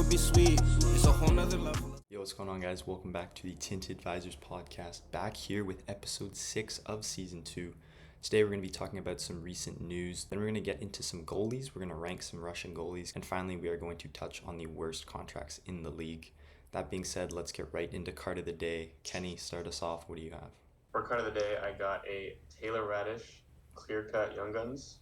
would be sweet. It's a whole nother level. Yo, what's going on, guys? Welcome back to the Tinted Visors podcast. Back here with episode 6 of season 2. Today we're going to be talking about some recent news. Then we're going to get into some goalies. We're going to rank some Russian goalies. And finally, we are going to touch on the worst contracts in the league. That being said, let's get right into card of the day. Kenny, start us off. What do you have? For card of the day, I got a Taylor Radish clear-cut Young Guns.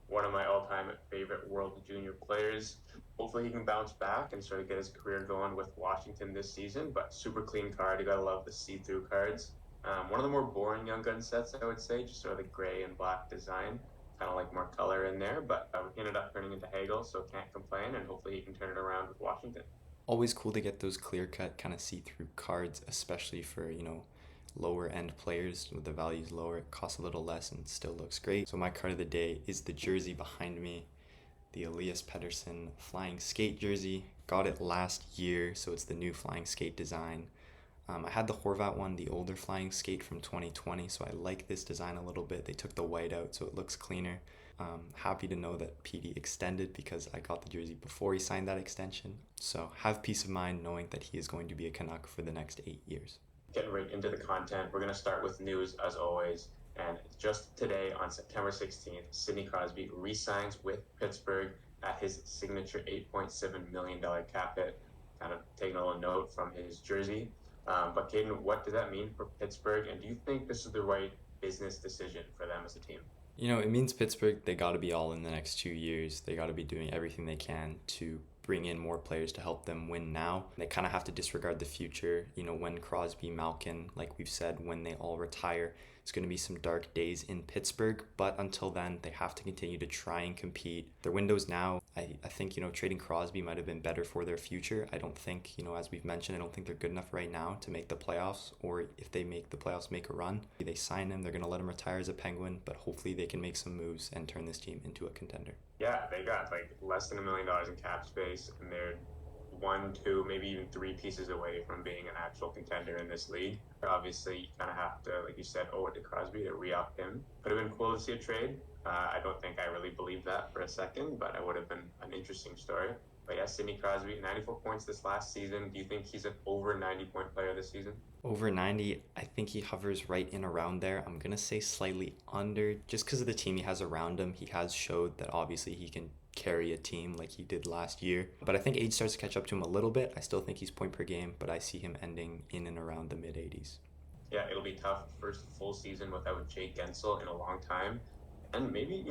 One of my all-time favorite World Junior players. Hopefully he can bounce back and sort of get his career going with Washington this season, but super clean card. You gotta love the see-through cards. One of the more boring Young Gun sets, I would say, just sort of the gray and black design. Kind of like more color in there, but he ended up turning into Hagel, so can't complain, and hopefully he can turn it around with Washington. Always cool to get those clear-cut, kind of see-through cards, especially for, lower end players with the values lower. It costs a little less and still looks great. So my card of the day is the jersey behind me, the Elias Pettersson Flying Skate jersey. Got it last year, so it's the new Flying Skate design. I had the Horvat one, the older Flying Skate from 2020, so I like this design a little bit. They took the white out, so it looks cleaner. Happy to know that PD extended because I got the jersey before he signed that extension. So have peace of mind knowing that he is going to be a Canuck for the next 8 years. Getting right into the content, we're going to start with news as always. And just today on September 16th, Sidney Crosby re-signs with Pittsburgh at his signature $8.7 million cap hit. Kind of taking a little note from his jersey. But Caden, what does that mean for Pittsburgh? And do you think this is the right business decision for them as a team? It means Pittsburgh, they got to be all in the next 2 years. They got to be doing everything they can to bring in more players to help them win now. They kind of have to disregard the future. When Crosby, Malkin, like we've said, when they all retire, it's going to be some dark days in Pittsburgh. But until then, they have to continue to try and compete. Their windows now, I think, trading Crosby might have been better for their future. I don't think, as we've mentioned, I don't think they're good enough right now to make the playoffs, or if they make the playoffs, make a run. They sign him, they're going to let him retire as a Penguin, but hopefully they can make some moves and turn this team into a contender. Yeah, they got less than $1 million in cap space, and they're 1, 2, maybe even 3 pieces away from being an actual contender in this league. Obviously, you kind of have to, like you said, owe it to Crosby to re-up him. Could have been cool to see a trade. I don't think I really believed that for a second, but it would have been an interesting story. But yeah, Sidney Crosby, 94 points this last season. Do you think he's an over 90-point player this season? Over 90, I think he hovers right in around there. I'm going to say slightly under, just because of the team he has around him. He has showed that obviously he can carry a team like he did last year. But I think age starts to catch up to him a little bit. I still think he's point per game, but I see him ending in and around the mid-80s. Yeah, it'll be tough. First full season without Jake Gensel in a long time. And maybe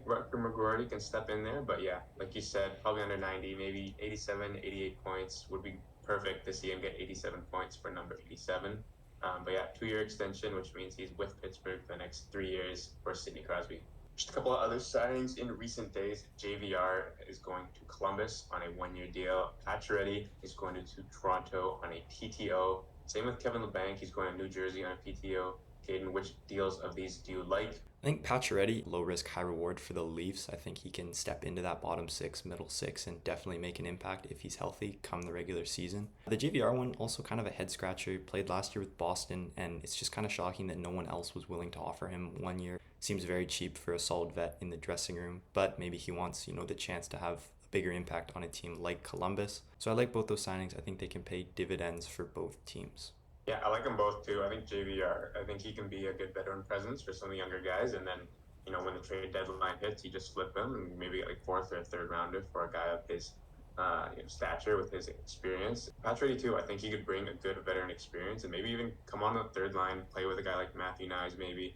Rutger McGroarty can step in there. But yeah, like you said, probably under 90, maybe 87, 88 points would be perfect to see him get 87 points for number 87. But yeah, 2-year extension, which means he's with Pittsburgh for the next 3 years for Sidney Crosby. Just a couple of other signings in recent days. JVR is going to Columbus on a 1-year deal. Pacioretty is going to Toronto on a PTO. Same with Kevin Labanc. He's going to New Jersey on a PTO. Caden, which deals of these do you like? I think Pacioretty, low risk, high reward for the Leafs. I think he can step into that bottom 6, middle 6, and definitely make an impact if he's healthy come the regular season. The JVR one, also kind of a head scratcher. Played last year with Boston, and it's just kind of shocking that no one else was willing to offer him 1 year. Seems very cheap for a solid vet in the dressing room, but maybe he wants, the chance to have a bigger impact on a team like Columbus. So I like both those signings. I think they can pay dividends for both teams. Yeah, I like them both too. I think JVR, I think he can be a good veteran presence for some of the younger guys. And then, when the trade deadline hits, you just flip him and maybe get 4th or 3rd rounder for a guy of his stature with his experience. Pacioretty too, I think he could bring a good veteran experience and maybe even come on the 3rd line, play with a guy like Matthew Nyes, maybe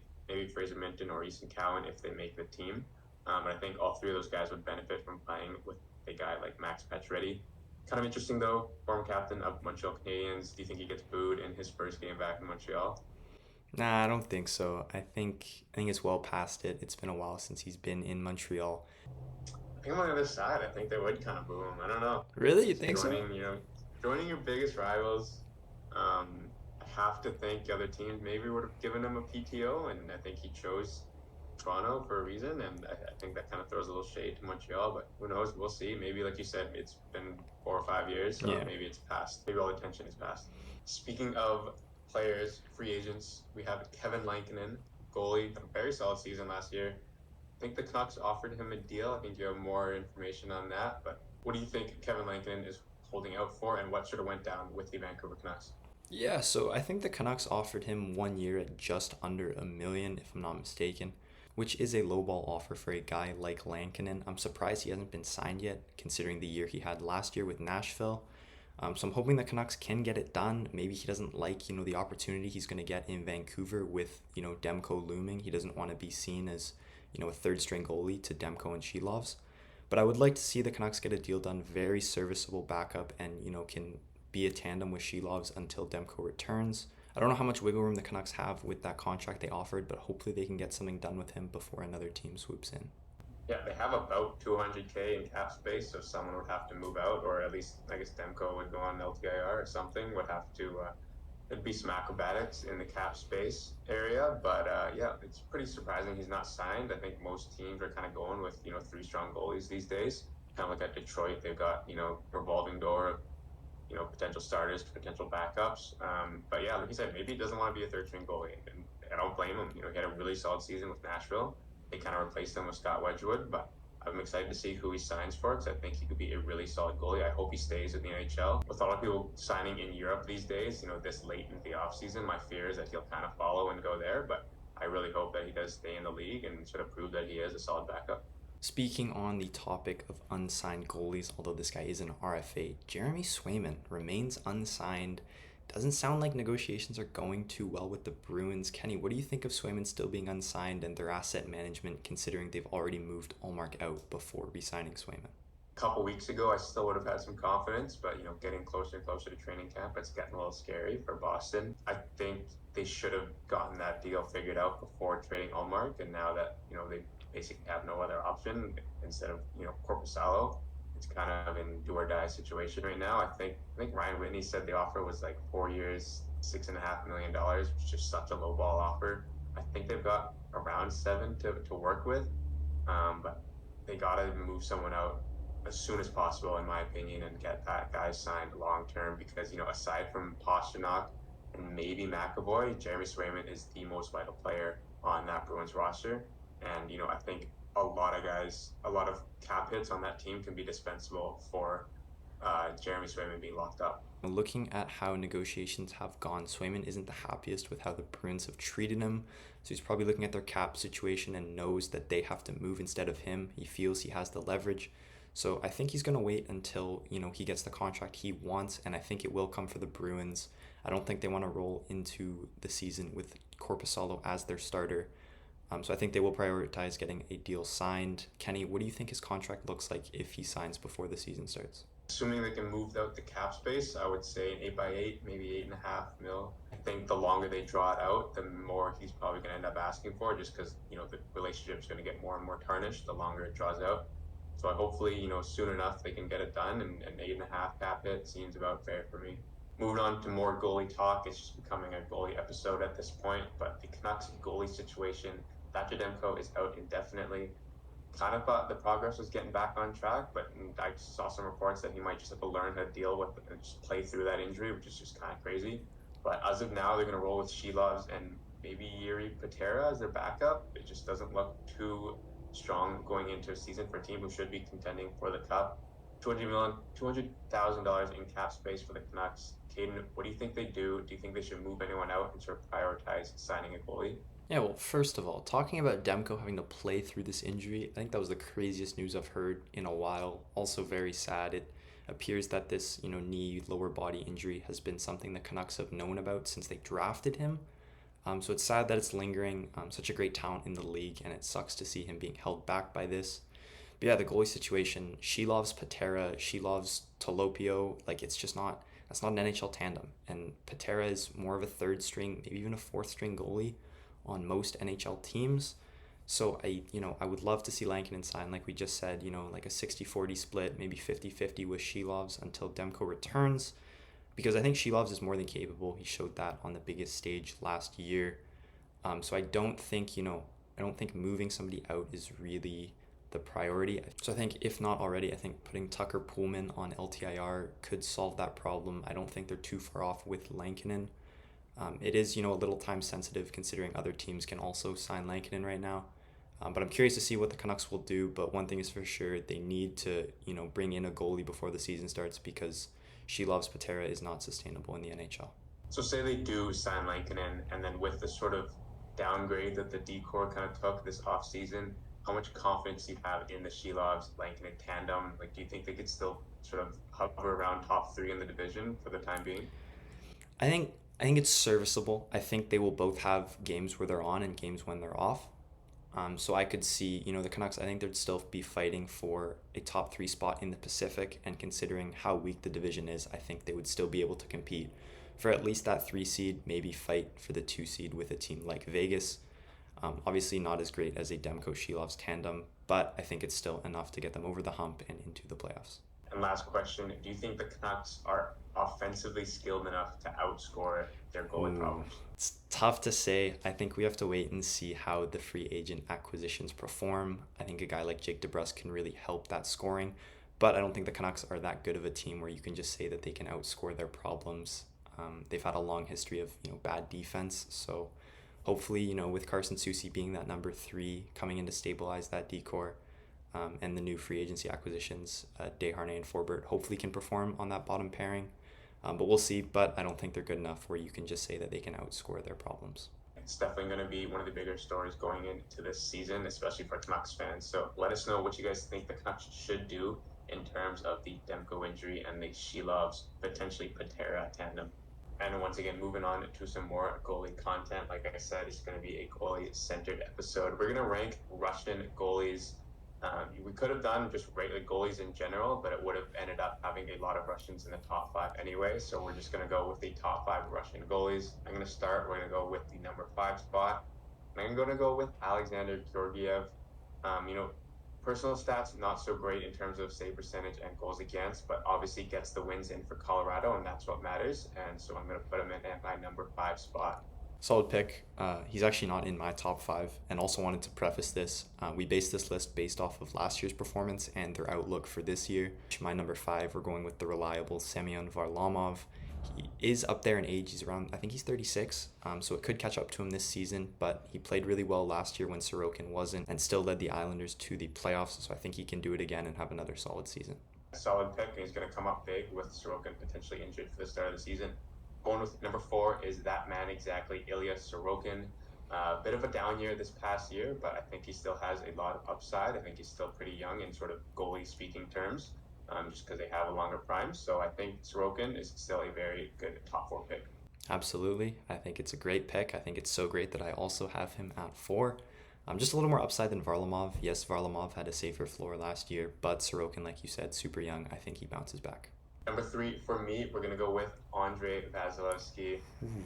Fraser Minton or Easton Cowan if they make the team. But I think all 3 of those guys would benefit from playing with a guy like Max Pacioretty. Kind of interesting though, former captain of Montreal Canadiens. Do you think he gets booed in his first game back in Montreal? Nah, I don't think so. I think it's well past it. It's been a while since he's been in Montreal. I think I'm on the other side. I think they would kind of boo him. I don't know. Really? You think so? Joining your biggest rivals, I have to think the other teams maybe would have given him a PTO, and I think he chose Toronto for a reason, and I think that kind of throws a little shade to Montreal, but who knows? We'll see. Maybe, like you said, it's been 4 or 5 years, so maybe it's past. Maybe all the tension is past. Speaking of players, free agents, we have Kevin Lankinen, goalie, a very solid season last year. I think the Canucks offered him a deal. I think you have more information on that, but what do you think Kevin Lankinen is holding out for, and what sort of went down with the Vancouver Canucks? Yeah, so I think the Canucks offered him 1 year at just under $1 million, if I'm not mistaken, which is a lowball offer for a guy like Lankinen. I'm surprised he hasn't been signed yet, considering the year he had last year with Nashville. So I'm hoping the Canucks can get it done. Maybe he doesn't like, the opportunity he's going to get in Vancouver with, Demko looming. He doesn't want to be seen as, a third string goalie to Demko and Shilovs. But I would like to see the Canucks get a deal done, very serviceable backup, and, can be a tandem with Shilovs until Demko returns. I don't know how much wiggle room the Canucks have with that contract they offered, but hopefully they can get something done with him before another team swoops in. Yeah, they have about 200K in cap space, so someone would have to move out, or at least I guess Demko would go on LTIR or something. Would have to. It'd be some acrobatics in the cap space area, but yeah, it's pretty surprising he's not signed. I think most teams are kind of going with 3 strong goalies these days. Kind of like at Detroit, they've got revolving door of potential starters, potential backups. But yeah, like you said, maybe he doesn't want to be a third string goalie, and I don't blame him. He had a really solid season with Nashville. They kind of replaced him with Scott Wedgwood, but I'm excited to see who he signs for because I think he could be a really solid goalie. I hope he stays in the NHL. With a lot of people signing in Europe these days, this late in the offseason, my fear is that he'll kind of follow and go there, but I really hope that he does stay in the league and sort of prove that he is a solid backup. Speaking on the topic of unsigned goalies, although this guy is an RFA, Jeremy Swayman remains unsigned. Doesn't sound like negotiations are going too well with the Bruins. Kenny, what do you think of Swayman still being unsigned and their asset management, considering they've already moved Ullmark out before re-signing Swayman? A couple weeks ago, I still would have had some confidence, but getting closer and closer to training camp, it's getting a little scary for Boston. I think they should have gotten that deal figured out before trading Ullmark, and now that they basically have no other option instead of Korpisalo, it's kind of in do or die situation right now. I think Ryan Whitney said the offer was like 4 years, $6.5 million, which is just such a low ball offer. I think they've got around 7 to work with, but they got to move someone out as soon as possible, in my opinion, and get that guy signed long term because aside from Pastrnak and maybe McAvoy, Jeremy Swayman is the most vital player on that Bruins roster. And I think a lot of cap hits on that team can be dispensable for Jeremy Swayman being locked up. Looking at how negotiations have gone, Swayman isn't the happiest with how the Bruins have treated him. So he's probably looking at their cap situation and knows that they have to move instead of him. He feels he has the leverage. So I think he's going to wait until, he gets the contract he wants, and I think it will come for the Bruins. I don't think they want to roll into the season with Korpisalo as their starter. So I think they will prioritize getting a deal signed. Kenny, what do you think his contract looks like if he signs before the season starts? Assuming they can move out the cap space, I would say an 8x8, maybe $8.5 million. I think the longer they draw it out, the more he's probably going to end up asking for, just because the relationship's going to get more and more tarnished the longer it draws out. So hopefully, soon enough they can get it done, and an 8.5 cap hit seems about fair for me. Moving on to more goalie talk, it's just becoming a goalie episode at this point, but the Canucks goalie situation, Thatcher Demko is out indefinitely. Kind of thought the progress was getting back on track, but I saw some reports that he might just have to learn how to deal with and just play through that injury, which is just kind of crazy. But as of now, they're going to roll with Shilovs and maybe Yuri Patera as their backup. It just doesn't look too strong going into a season for a team who should be contending for the Cup. $200,000 in cap space for the Canucks. Caden, what do you think they do? Do you think they should move anyone out and sort of prioritize signing a goalie? Yeah, well, first of all, talking about Demko having to play through this injury, I think that was the craziest news I've heard in a while. Also very sad. It appears that this, knee lower body injury has been something the Canucks have known about since they drafted him. So it's sad that it's lingering. Such a great talent in the league, and it sucks to see him being held back by this. But yeah, the goalie situation, Shilovs Patera, Shilovs Tolopio, that's not an NHL tandem. And Patera is more of a third string, maybe even a fourth string goalie on most NHL teams. So I would love to see Lankinen sign, like we just said, like a 60-40 split, maybe 50-50 with Shilovs until Demko returns, because I think Shilovs is more than capable. He showed that on the biggest stage last year. So I don't think moving somebody out is really the priority. So I think if not already, I think putting Tucker Pullman on LTIR could solve that problem. I don't think they're too far off with Lankinen. It is, a little time sensitive considering other teams can also sign Lankinen right now. But I'm curious to see what the Canucks will do. But one thing is for sure, they need to, bring in a goalie before the season starts because Shilov's Patera is not sustainable in the NHL. So say they do sign Lankinen, and then with the sort of downgrade that the decor kind of took this offseason, how much confidence do you have in the Shelovs Lankinen tandem? Like, do you think they could still sort of hover around top three in the division for the time being? I think it's serviceable. I think they will both have games where they're on and games when they're off. So I could see, the Canucks, I think they'd still be fighting for a top three spot in the Pacific. And considering how weak the division is, I think they would still be able to compete for at least that 3 seed, maybe fight for the 2 seed with a team like Vegas. Obviously, not as great as a Demko Shilovs tandem, but I think it's still enough to get them over the hump and into the playoffs. And last question, do you think the Canucks are offensively skilled enough to outscore their goalie problems? It's tough to say. I think we have to wait and see how the free agent acquisitions perform. I think a guy like Jake DeBrusk can really help that scoring, but I don't think the Canucks are that good of a team where you can just say that they can outscore their problems. They've had a long history of bad defense, so hopefully with Carson Soucy being that number 3 coming in to stabilize that decor, and the new free agency acquisitions, Desharnais and Forbert, hopefully can perform on that bottom pairing. But we'll see. But I don't think they're good enough where you can just say that they can outscore their problems. It's definitely going to be one of the bigger stories going into this season, especially for Canucks fans. So let us know what you guys think the Canucks should do in terms of the Demko injury and the Shilovs, potentially Patera tandem. And once again, moving on to some more goalie content. Like I said, it's going to be a goalie-centered episode. We're going to rank Russian goalies. We could have done just regular goalies in general, but it would have ended up having a lot of Russians in the top 5 anyway. So we're just going to go with the top 5 Russian goalies. I'm going to start. We're going to go with the number 5 spot. I'm going to go with Alexander Georgiev. Personal stats, not so great in terms of save percentage and goals against, but obviously gets the wins in for Colorado, and that's what matters. And so I'm going to put him in at my number 5 spot. Solid pick. He's actually not in my top 5, and also wanted to preface this. We based this list based off of last year's performance and their outlook for this year. My number 5, we're going with the reliable Semyon Varlamov. He is up there in age. He's around, I think he's 36, so it could catch up to him this season, but he played really well last year when Sorokin wasn't and still led the Islanders to the playoffs, so I think he can do it again and have another solid season. Solid pick, and he's going to come up big with Sorokin potentially injured for the start of the season. Going with number 4 is that man exactly, Ilya Sorokin. Bit of a down year this past year, but I think he still has a lot of upside. I think he's still pretty young in sort of goalie speaking terms, just because they have a longer prime. So I think Sorokin is still a very good top 4 pick. Absolutely. I think it's a great pick. I think it's so great that I also have him at 4. Just a little more upside than Varlamov. Yes, Varlamov had a safer floor last year, but Sorokin, like you said, super young. I think he bounces back. Number 3 for me, we're going to go with Andrei Vasilevsky,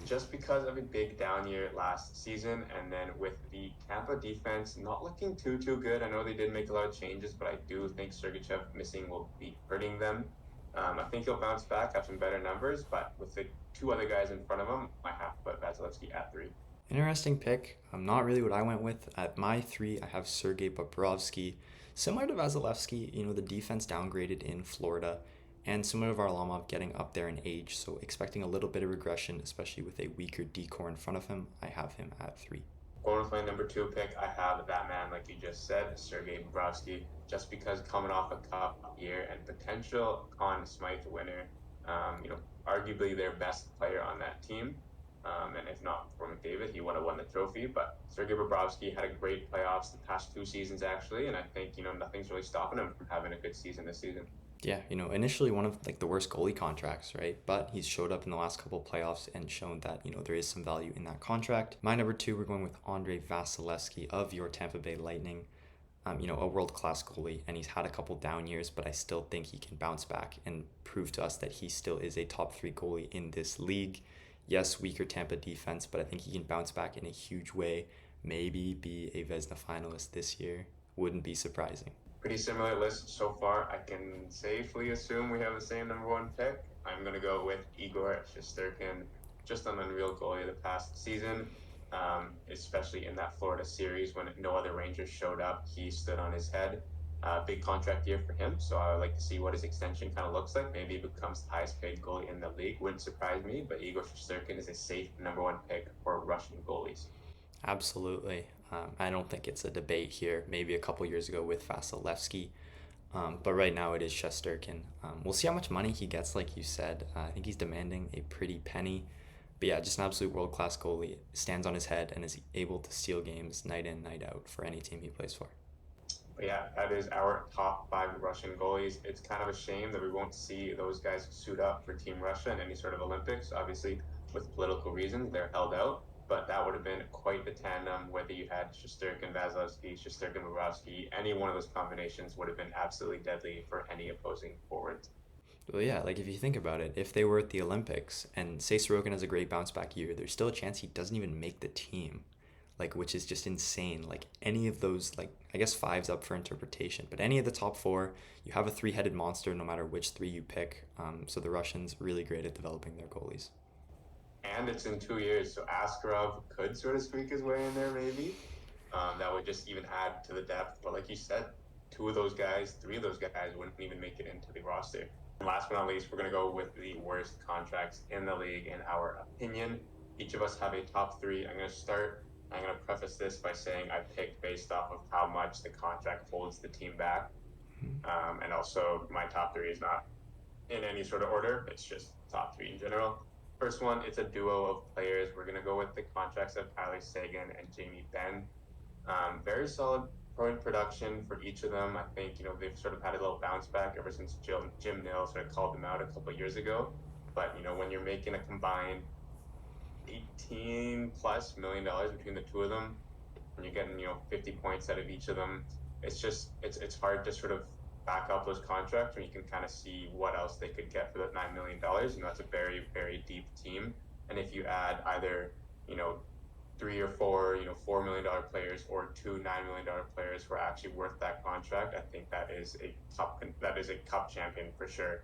just because of a big down year last season, and then with the Tampa defense not looking too good. I know they did make a lot of changes, but I do think Sergachev missing will be hurting them. I think he'll bounce back, have some better numbers, but with the 2 other guys in front of him, I have to put Vasilevsky at 3. Interesting pick. Not really what I went with. At my 3, I have Sergei Bobrovsky. Similar to Vasilevsky, the defense downgraded in Florida, and similar to Varlamov getting up there in age, so expecting a little bit of regression, especially with a weaker decor in front of him. I have him at 3. Going with my number 2 pick, I have that man, like you just said, Sergei Bobrovsky, just because coming off a cup year and potential Conn Smythe winner, arguably their best player on that team. And if not for McDavid, he would have won the trophy. But Sergei Bobrovsky had a great playoffs the past 2 seasons, actually, and I think, nothing's really stopping him from having a good season this season. Yeah, initially one of the worst goalie contracts, right? But he's showed up in the last couple of playoffs and shown that, there is some value in that contract. My number 2, we're going with Andrei Vasilevsky of your Tampa Bay Lightning. A world-class goalie, and he's had a couple down years, but I still think he can bounce back and prove to us that he still is a top 3 goalie in this league. Yes, weaker Tampa defense, but I think he can bounce back in a huge way. Maybe be a Vezina finalist this year. Wouldn't be surprising. Pretty similar list so far. I can safely assume we have the same number 1 pick. I'm going to go with Igor Shesterkin, just an unreal goalie the past season, especially in that Florida series when no other Rangers showed up. He stood on his head. Big contract year for him, so I would like to see what his extension kind of looks like. Maybe he becomes the highest paid goalie in the league. Wouldn't surprise me, but Igor Shesterkin is a safe number 1 pick for Russian goalies. Absolutely. I don't think it's a debate here. Maybe a couple years ago with Vasilevsky. But right now it is Shesterkin. We'll see how much money he gets, like you said. I think he's demanding a pretty penny. But yeah, just an absolute world-class goalie. Stands on his head and is able to steal games night in, night out for any team he plays for. But yeah, that is our top 5 Russian goalies. It's kind of a shame that we won't see those guys suit up for Team Russia in any sort of Olympics. Obviously, with political reasons, they're held out. But that would have been quite the tandem, whether you had Shesterkin, Vasilevsky, Shesterkin, Bobrovsky. Any one of those combinations would have been absolutely deadly for any opposing forwards. Well, yeah, like if you think about it, if they were at the Olympics and say Sorokin has a great bounce back year, there's still a chance he doesn't even make the team, like which is just insane. Like any of those, like I guess five's up for interpretation, but any of the top four, you have a three-headed monster no matter which three you pick. So the Russians really great at developing their goalies. And it's in 2 years, so Askarov could sort of squeak his way in there, maybe. That would just even add to the depth. But like you said, 2 of those guys, 3 of those guys wouldn't even make it into the roster. And last but not least, we're going to go with the worst contracts in the league, in our opinion. Each of us have a top 3. I'm going to preface this by saying I picked based off of how much the contract holds the team back. And also, my top 3 is not in any sort of order. It's just top 3 in general. First one, it's a duo of players. We're going to go with the contracts of Tyler Sagan and Jamie Benn. Very solid point production for each of them. I think, they've sort of had a little bounce back ever since Jim Nill sort of called them out a couple of years ago. But, when you're making a combined $18+ million between the two of them, and you're getting, 50 points out of each of them, it's hard to sort of back up those contracts when you can kind of see what else they could get for that $9 million. That's a very, very deep team. And if you add either, 3 or 4, $4 million players or 2 $9 million players who are actually worth that contract, I think that is a cup champion for sure.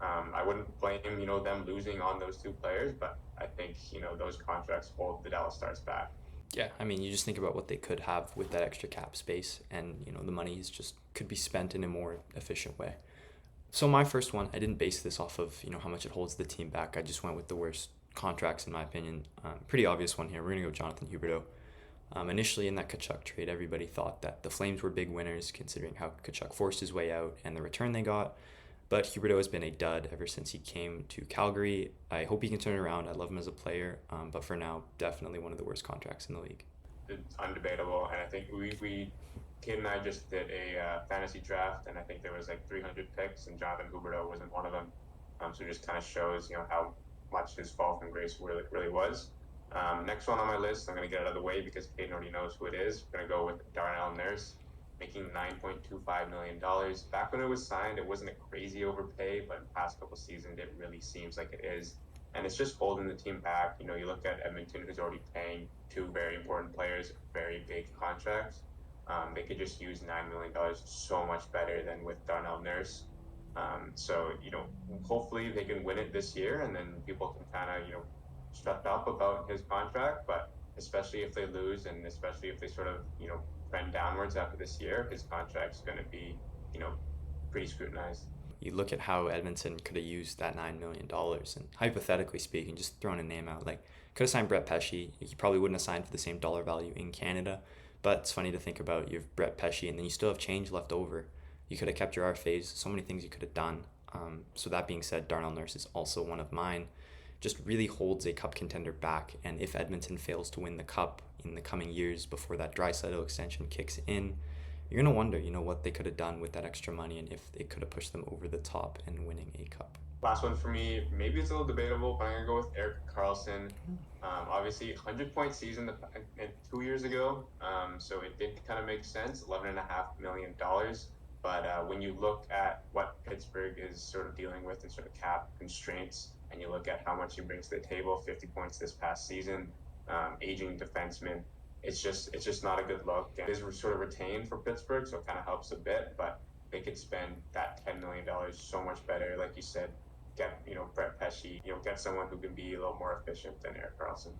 I wouldn't blame, them losing on those 2 players, but I think, those contracts hold the Dallas Stars back. Yeah, I mean, you just think about what they could have with that extra cap space, and the money is just could be spent in a more efficient way. So my first one, I didn't base this off of how much it holds the team back. I just went with the worst contracts in my opinion. Pretty obvious one here. We're gonna go Jonathan Huberdeau. Initially in that Tkachuk trade, everybody thought that the Flames were big winners considering how Tkachuk forced his way out and the return they got. But Huberdeau has been a dud ever since he came to Calgary. I hope he can turn it around. I love him as a player, but for now, definitely one of the worst contracts in the league. It's undebatable, and I think Kate and I just did a fantasy draft, and I think there was like 300 picks, and Jonathan Huberdeau wasn't one of them. So it just kind of shows, how much his fall from grace really was. Next one on my list, I'm going to get it out of the way because Peyton already knows who it is. We're going to go with Darnell Nurse, making $9.25 million. Back when it was signed, it wasn't a crazy overpay, but in the past couple seasons, it really seems like it is. And it's just holding the team back. You look at Edmonton, who's already paying 2 very important players very big contracts. They could just use $9 million so much better than with Darnell Nurse. So, hopefully they can win it this year, and then people can kind of, shut up about his contract. But especially if they lose, and especially if they sort of, trend downwards after this year, his contract's going to be, pretty scrutinized. You look at how Edmonton could have used that $9 million, and hypothetically speaking, just throwing a name out, like could have signed Brett Pesce. He probably wouldn't have signed for the same dollar value in Canada, but it's funny to think about. You have Brett Pesce, and then you still have change left over. You could have kept your RFAs, so many things you could have done. So that being said, Darnell Nurse is also one of mine. Just really holds a cup contender back, and if Edmonton fails to win the cup in the coming years before that Draisaitl extension kicks in, you're going to wonder, what they could have done with that extra money and if it could have pushed them over the top and winning a cup. Last one for me, maybe it's a little debatable, but I'm going to go with Erik Karlsson. Obviously, 100-point season 2 years ago, so it did kind of make sense, $11.5 million. But when you look at what Pittsburgh is sort of dealing with and sort of cap constraints, and you look at how much he brings to the table, 50 points this past season, aging defenseman, it's just not a good look. It is sort of retained for Pittsburgh, so it kind of helps a bit, but they could spend that $10 million so much better. Like you said, get Brett Pesce, get someone who can be a little more efficient than Erik Karlsson.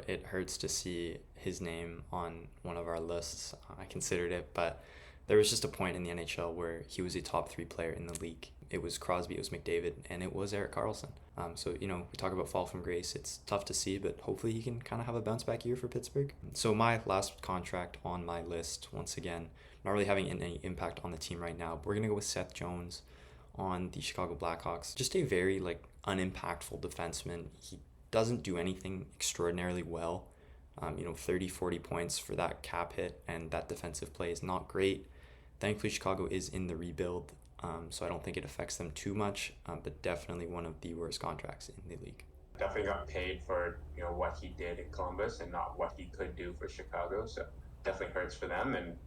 It hurts to see his name on one of our lists. I considered it, but there was just a point in the NHL where he was a top 3 player in the league. It was Crosby, it was McDavid, and it was Erik Karlsson. So, we talk about fall from grace. It's tough to see, but hopefully he can kind of have a bounce back year for Pittsburgh. So my last contract on my list, once again, not really having any impact on the team right now. But we're going to go with Seth Jones on the Chicago Blackhawks. Just a very unimpactful defenseman. He doesn't do anything extraordinarily well. 30, 40 points for that cap hit, and that defensive play is not great. Thankfully, Chicago is in the rebuild, so I don't think it affects them too much, but definitely one of the worst contracts in the league. Definitely got paid for what he did in Columbus and not what he could do for Chicago, so definitely hurts for them. And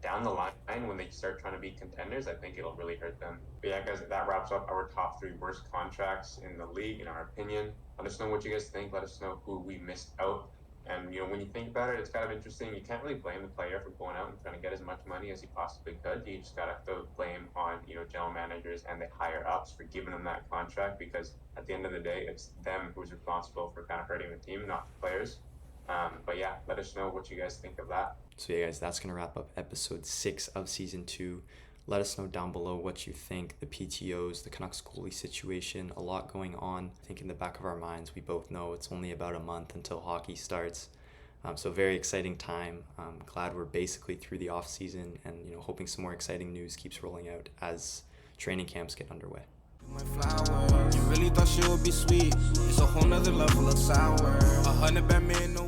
down the line, when they start trying to be contenders, I think it'll really hurt them. But yeah, guys, that wraps up our top 3 worst contracts in the league, in our opinion. Let us know what you guys think. Let us know who we missed out. And when you think about it, it's kind of interesting. You can't really blame the player for going out and trying to get as much money as he possibly could. You just gotta throw blame on general managers and the higher ups for giving them that contract, because at the end of the day, it's them who's responsible for kind of hurting the team, not the players. But yeah, let us know what you guys think of that. So yeah, guys, that's gonna wrap up episode 6 of season 2. Let us know down below what you think. The PTOs, the Canucks goalie situation, a lot going on. I think in the back of our minds, we both know it's only about a month until hockey starts. So very exciting time. Glad we're basically through the off season, and hoping some more exciting news keeps rolling out as training camps get underway. My flower, you really thought she would be sweet. It's a whole nother level of sour. 100 Batman, no